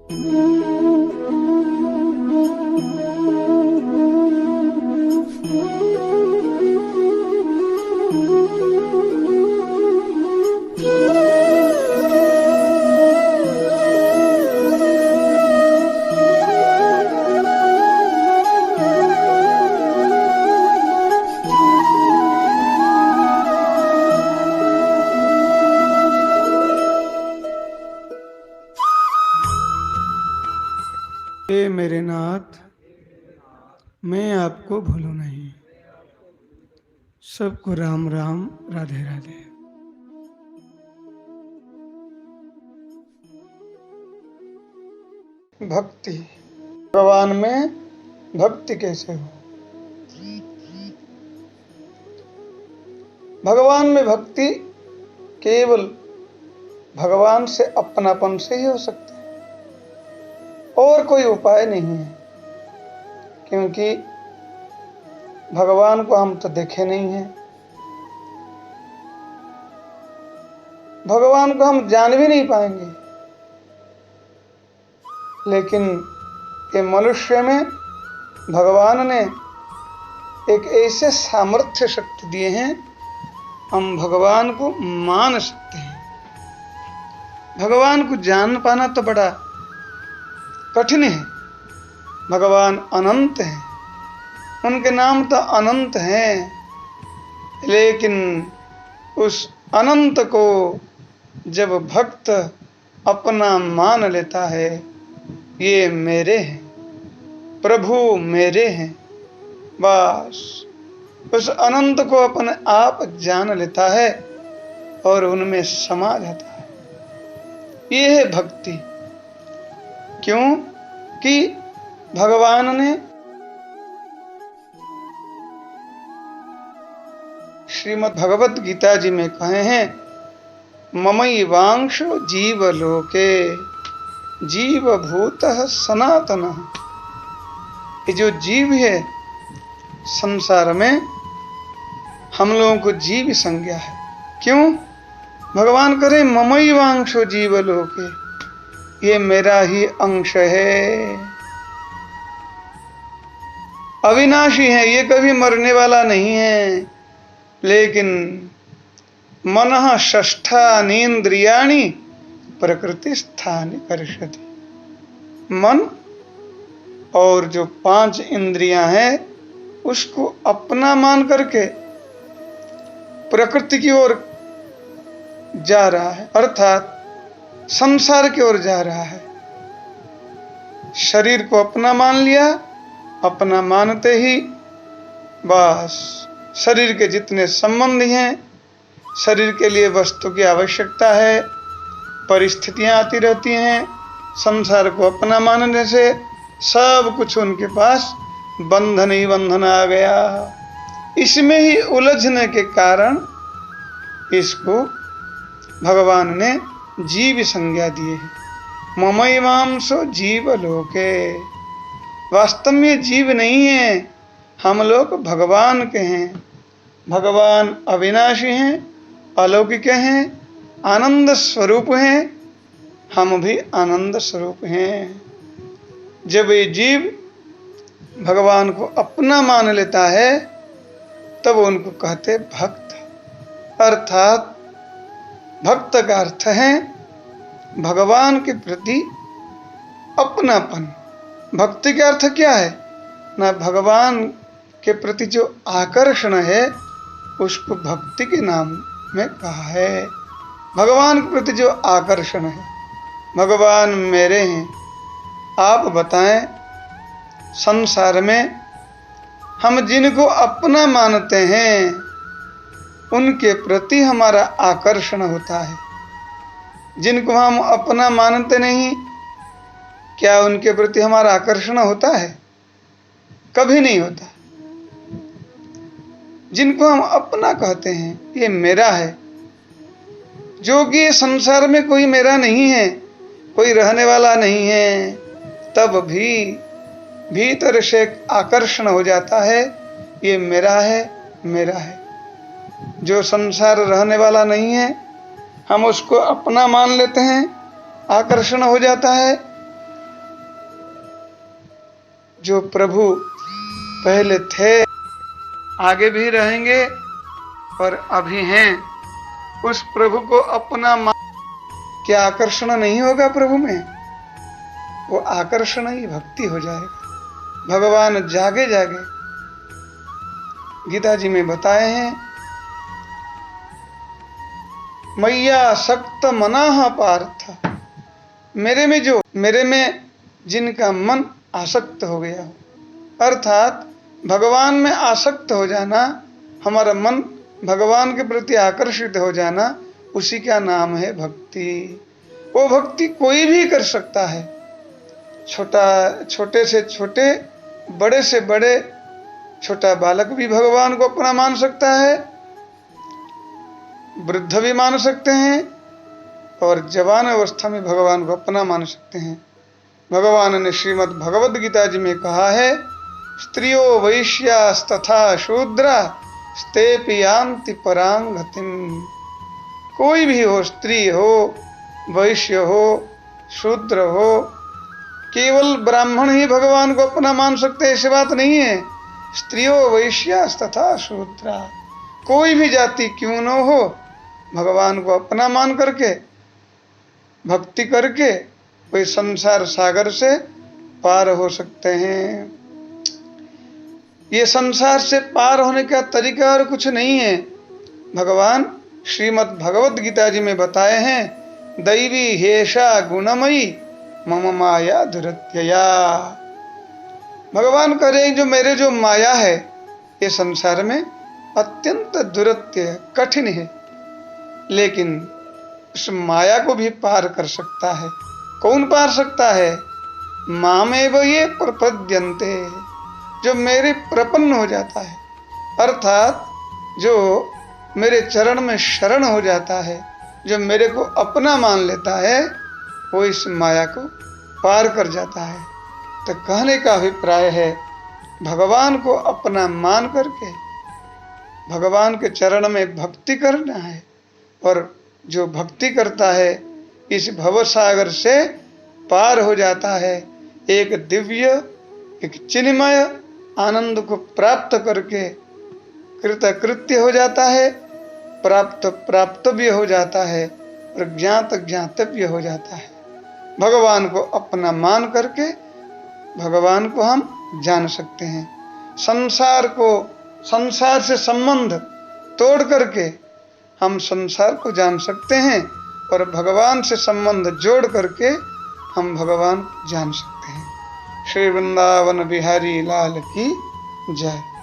हे मेरे नाथ, मैं आपको भूलूं नहीं। सबको राम राम, राधे राधे। भक्ति, भगवान में भक्ति कैसे हो? भगवान में भक्ति केवल भगवान से अपनापन से ही हो सकती है, और कोई उपाय नहीं है। क्योंकि भगवान को हम तो देखे नहीं हैं, भगवान को हम जान भी नहीं पाएंगे, लेकिन ये मनुष्य में भगवान ने एक ऐसे सामर्थ्य शक्ति दिए हैं, हम भगवान को मान सकते हैं। भगवान को जान पाना तो बड़ा कठिन है। भगवान अनंत हैं, उनके नाम तो अनंत हैं, लेकिन उस अनंत को जब भक्त अपना मान लेता है, ये मेरे हैं, प्रभु मेरे हैं, बस उस अनंत को अपने आप जान लेता है और उनमें समा जाता है। ये है भक्ति। क्यों कि भगवान ने श्रीमद् भगवत गीता जी में कहे हैं, ममैवांशो जीवलोके जीवभूतः सनातनः। ये जो जीव है संसार में, हम लोगों को जीव संज्ञा है। क्यों? भगवान करे ममैवांशो जीवलोके, ये मेरा ही अंश है, अविनाशी है, ये कभी मरने वाला नहीं है। लेकिन मनः षष्ठानीन्द्रियाणि प्रकृति स्थानि कर्षति। मन और जो 5 इंद्रियां हैं उसको अपना मान करके प्रकृति की ओर जा रहा है, अर्थात संसार की ओर जा रहा है। शरीर को अपना मान लिया, अपना मानते ही बस शरीर के जितने संबंधी हैं, शरीर के लिए वस्तु की आवश्यकता है, परिस्थितियां आती रहती हैं, संसार को अपना मानने से सब कुछ उनके पास बंधन ही बंधन आ गया। इसमें ही उलझने के कारण इसको भगवान ने जीव संज्ञा दिए है। ममैवांशो जीवलोके, वास्तव में जीव नहीं है, हम लोग भगवान के हैं। भगवान अविनाशी हैं, अलौकिक हैं, आनंद स्वरूप हैं, हम भी आनंद स्वरूप हैं। जब ये जीव भगवान को अपना मान लेता है, तब उनको कहते भक्त। अर्थात भक्त का अर्थ है भगवान के प्रति अपनापन। भक्ति का अर्थ क्या है? ना भगवान के प्रति जो आकर्षण है उसको भक्ति के नाम में कहा है। भगवान के प्रति जो आकर्षण है, भगवान मेरे हैं। आप बताएं, संसार में हम जिनको अपना मानते हैं उनके प्रति हमारा आकर्षण होता है। जिनको हम अपना मानते नहीं, क्या उनके प्रति हमारा आकर्षण होता है? कभी नहीं होता। जिनको हम अपना कहते हैं, ये मेरा है, जो कि संसार में कोई मेरा नहीं है, कोई रहने वाला नहीं है, तब भी भीतर से एक आकर्षण हो जाता है, ये मेरा है, मेरा है। जो संसार रहने वाला नहीं है, हम उसको अपना मान लेते हैं, आकर्षण हो जाता है, जो प्रभु पहले थे, आगे भी रहेंगे और अभी हैं, उस प्रभु को अपना क्या आकर्षण नहीं होगा प्रभु में? वो आकर्षण ही भक्ति हो जाएगा। भगवान जागे जागे गीता जी में बताए हैं, मैया सक्त मनाह पार्थ, मेरे में जिनका मन आसक्त हो गया हो, अर्थात भगवान में आसक्त हो जाना, हमारा मन भगवान के प्रति आकर्षित हो जाना, उसी का नाम है भक्ति। वो भक्ति कोई भी कर सकता है, छोटे से छोटे, बड़े से बड़े, छोटा बालक भी भगवान को अपना मान सकता है, वृद्ध भी मान सकते हैं, और जवान अवस्था में भगवान को अपना मान सकते हैं। भगवान ने श्रीमद् भगवद गीता जी में कहा है, स्त्रियो वैश्यास्तथा शूद्रा स्तेपि यान्ति परां गतिम। कोई भी हो, स्त्री हो, वैश्य हो, शूद्र हो, केवल ब्राह्मण ही भगवान को अपना मान सकते, ऐसी बात नहीं है। स्त्रियो वैश्यास्तथा शूद्रा, कोई भी जाति क्यों न हो, भगवान को अपना मान करके भक्ति करके कोई संसार सागर से पार हो सकते हैं। ये संसार से पार होने का तरीका और कुछ नहीं है। भगवान श्रीमद् भगवद गीता जी में बताए हैं, दैवी हेषा गुणमयी मम माया दुरत्यया। भगवान कह रहे हैं, मेरे जो माया है ये संसार में अत्यंत दुरत्य कठिन है, लेकिन उस माया को भी पार कर सकता है। कौन पार सकता है? मामेव ये प्रपद्यन्ते, जो मेरे प्रपन्न हो जाता है, अर्थात जो मेरे चरण में शरण हो जाता है, जो मेरे को अपना मान लेता है, वो इस माया को पार कर जाता है। तो कहने का अभिप्राय है, भगवान को अपना मान करके भगवान के चरण में भक्ति करना है, और जो भक्ति करता है इस भवसागर से पार हो जाता है, एक दिव्य, एक चिन्मय आनंद को प्राप्त करके कृतकृत्य हो जाता है, प्राप्तव्य हो जाता है, और ज्ञातव्य हो जाता है। भगवान को अपना मान करके भगवान को हम जान सकते हैं। संसार से संबंध तोड़ करके हम संसार को जान सकते हैं, और भगवान से संबंध जोड़ करके हम भगवान को जान सकते हैं। श्री वृंदावन बिहारी लाल की जय।